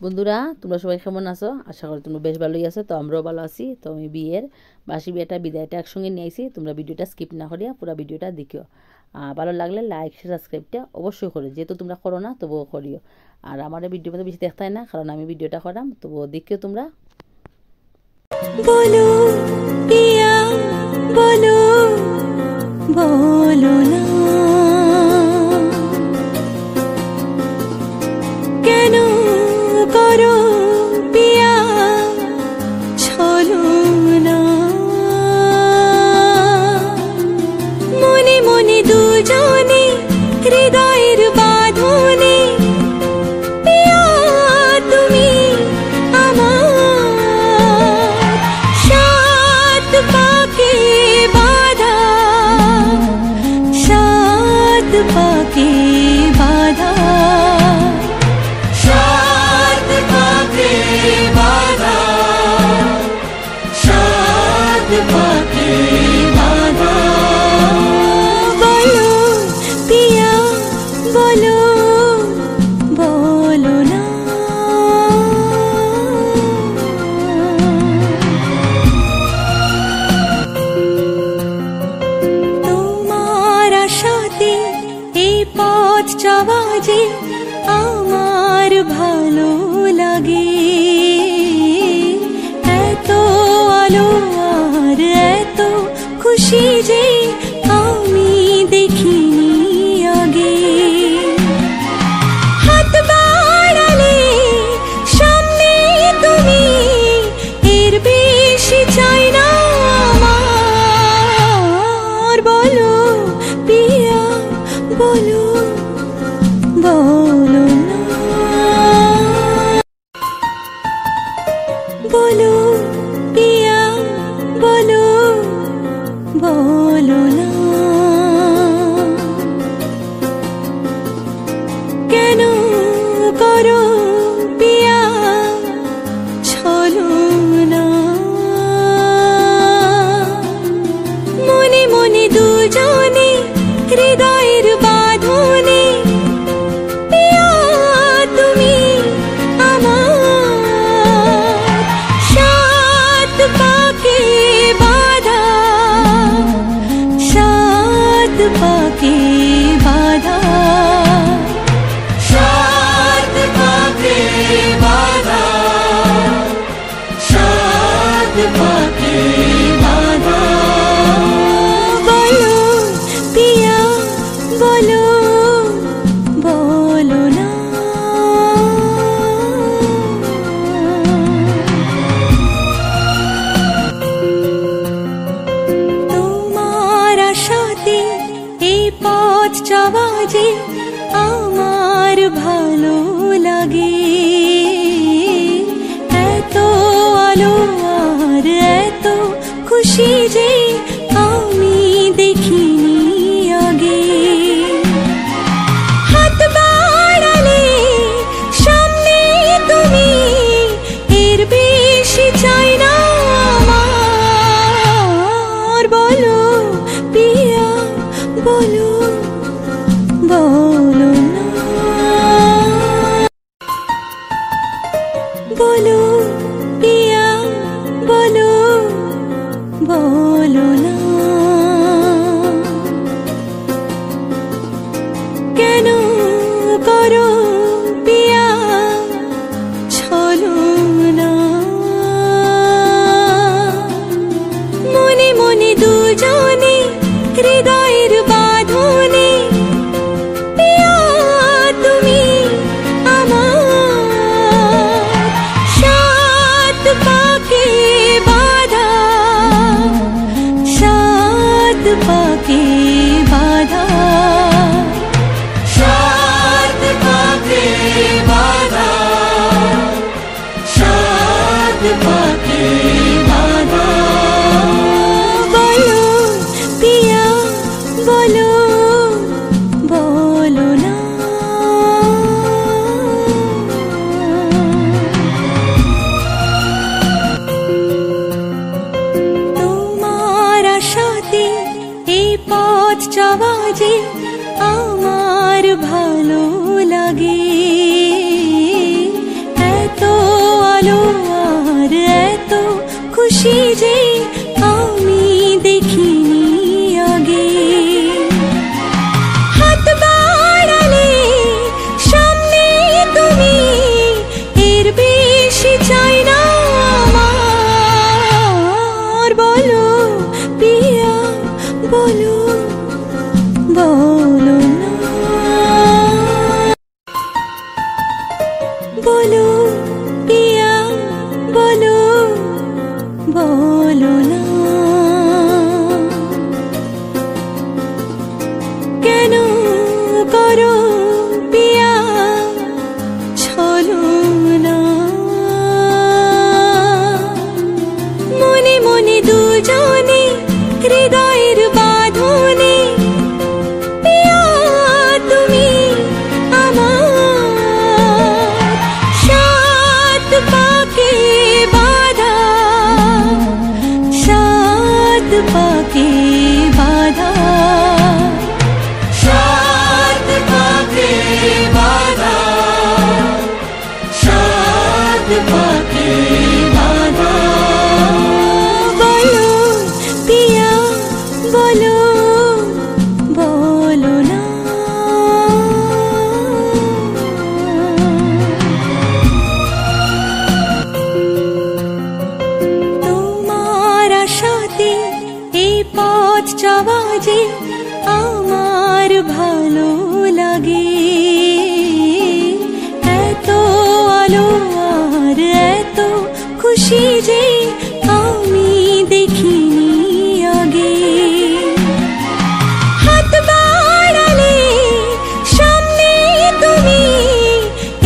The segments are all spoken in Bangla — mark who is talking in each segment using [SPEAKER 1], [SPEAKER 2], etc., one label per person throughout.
[SPEAKER 1] বন্ধুরা তোমরা সবাই কেমন আছো? আশা করি তোমরা বেশ ভালোই আছো। তো আমরাও ভালো আছি। তো আমি বাসি বিয়েটা বিদায়টা একসঙ্গে নিয়ে আইছি। তোমরা ভিডিওটা স্কিপ না করিয়া পুরো ভিডিওটা দেখিও। ভালো লাগলে লাইক সাবস্ক্রাইবটা অবশ্যই করো, যেহেতু তোমরা করো না তবুও করিও। আর আমার ভিডিও মধ্যে বেশি দেখতে হয় না, কারণ আমি ভিডিওটা করাম, তবুও দেখিও তোমরা।
[SPEAKER 2] বলো পিয়া বলো বলো না কেন করো পিয়া ছলো না, মনে মনে দুজনে হৃদয়ের বাঁধনে পিয়া তুমি আমার সাত পাকে বাঁধা, সাত পাকে বাঁধা, সাত পাকে বাঁধা, সাত পাকে বাঁধা। বলো পিয়া বলো বলো না তোমার আশাতে এই পথ চলা যে আমার ভালো লাগে, এত আলো আর এত খুশি যে আমি দেখিনি আগে। হাত বাড়ালে সামনে তুমি, এর বেশি চাই না আমার। বলো পিয়া বলো বলো না, বলো পিয়া বলো বলো না কেন করো পিয়া ছলো না, মনে মনে দুজনে হৃদয়ের বাঁধনে পিয়া তুমি আমার সাত পাকে বাঁধা, সাত পাকে বাঁধা, সাত পাকে বাঁধা, সাত পাকে বাঁধা। বলো পিয়া বলো বলো না তোমার আশাতে এই পথ চলা যে আমার ভালো লাগে, এত আলো আর এত খুশি যে আমি দেখিনি আগে। হাত বাড়ালে সামনে তুমি, এর বেশি চাই না আমার। বলো পিয়া বলো বলো না, বলো পিয়া বলো বলো না কেন করো পিয়া ছলো না, মনে মনে দুজনে হৃদয়ের বাঁধনে পিয়া তুমি আমার সাত পাকে বাঁধা, খুশি যে আমি দেখিনি আগে হাত বাড়ালে সামনে তুমি এর বেশি চাই না আমার বলো পিয়া বলো বলো না বলো পিয়া বলো বলো না কেন করো পিয়া ছলো না মনে মনে দুজনে হৃদয়ের বাঁধনে পিয়া তুমি আমার সাত পাকে বাঁধা সাত পাকে বাঁধা সাত পাকে বাঁধা সাত পাকে বাঁধা বলো পিয়া বলো বলো না তোমার আশাতে এই পথ যাওয়া যে আমার ভালো লাগে এত আলো আর এত খুশি যে আমি দেখিনি আগে হাত বাড়ালে সামনে তুমি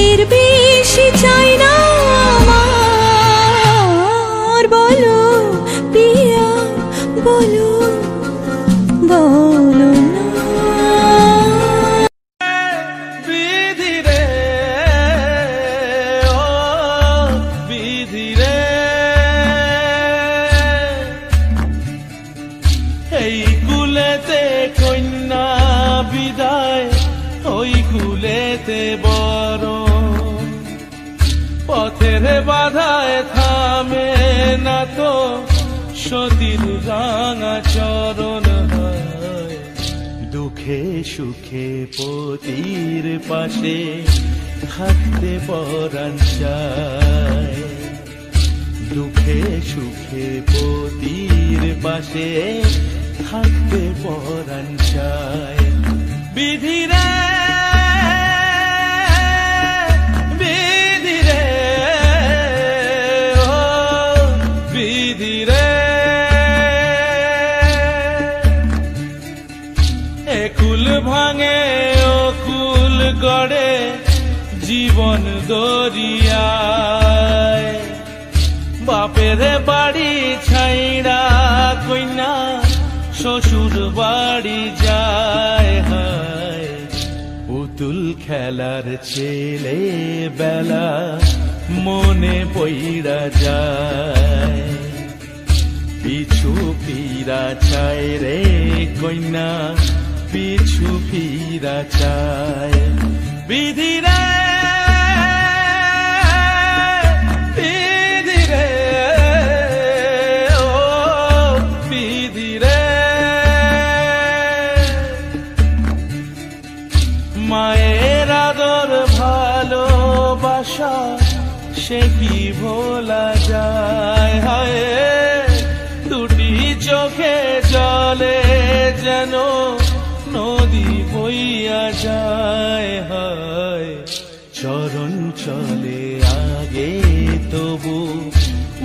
[SPEAKER 2] এর বেশি চাই না আমার বলো পিয়া বলো বলো না
[SPEAKER 3] বিধি রে ও বিধি রে এই কুলেতে কন্যা বিদায় ওই কুলেতে বড় পথের বাধায় থামে না তো সতীর রাঙা চরণ হয় দুঃখে সুখে পতির পাশে থাকতে পরাণ চায় দুঃখে সুখে পতির পাশে থাকতে পরাণ চায় বিধি রে বিধি রে ও বিধি রে একুল ভাঙে ও কুল গড়ে জীবন দরিয়ায় বাপের বাড়ি ছাইড়া কইনা শ্বশুর বাড়ি যায় হায় পুতুল খেলার ছেলে বেলা মনে পইড়া যায় পিছু ফিরা চায় রে কইনা পিছু ফিরা চায় বিধি রে বিধি রে ও বিধি রে মায়ের আদর ভালোবাসা সে কি ভোলা যায় হায় দুটি চোখে জলে যেন নদী বইয়া যায় হায় চরণ চলে আগে তবু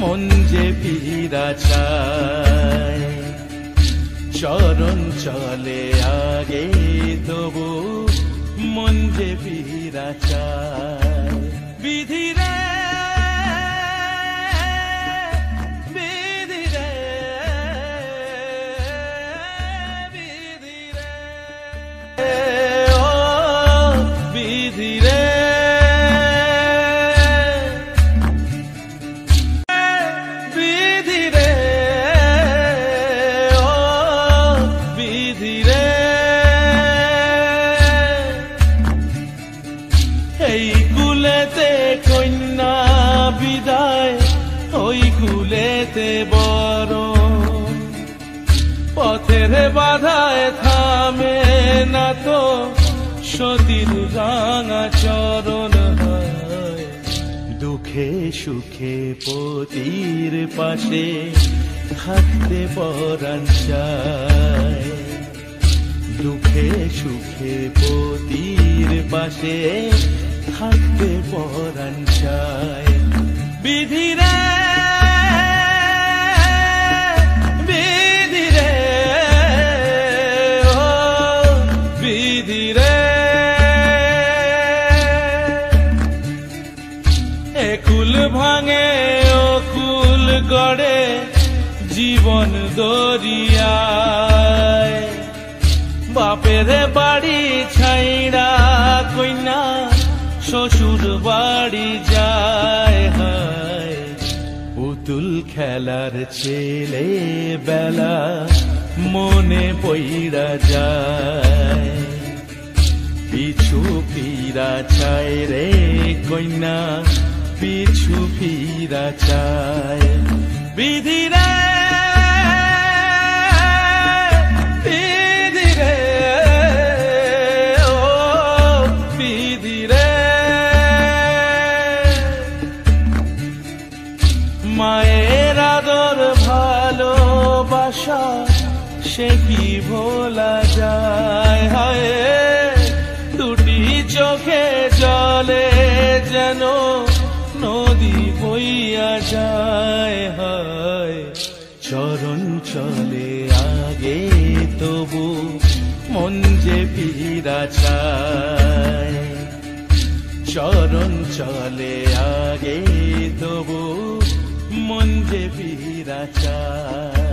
[SPEAKER 3] মন যে ফিরা চায় চরণ চলে আগে তবু মন যে ফিরা চায় বিধি রে বিধি রে বিধি রে ও বিধি রে বিধি রে ও বিধি রে এই কুলেতে যেতে বড় পথের বাধায় থামে না তো সতীর রাঙা চরণ হয় দুঃখে সুখে পতির পাশে থাকতে পরাণ চায় দুঃখে সুখে পতির পাশে থাকতে পরাণ চায় বিধিরে বিধিরে ও বিধিরে একুল ভাঙে ও কুল গড়ে জীবন দরিয়ায় বাপের বাড়ি ছাইড়া কইনা শ্বশুর বাড়ি যায় হায় পুতুল খেলার ছেলে বেলা মনে পইড়া যায় পিছু ফিরা চায় রে কইনা পিছু ফিরা চায় বিধিরে বিধিরে ও বিধিরে মায়ের আদর ভালোবাসা সে কি ভোলা যায় হায় দুটি চোখে জলে যেন নদী বইয়া যায় হায় চরণ চলে আগে তবু মন যে ফিরা চায় চরণ চলে আগে তবু মন যে ফিরা চায়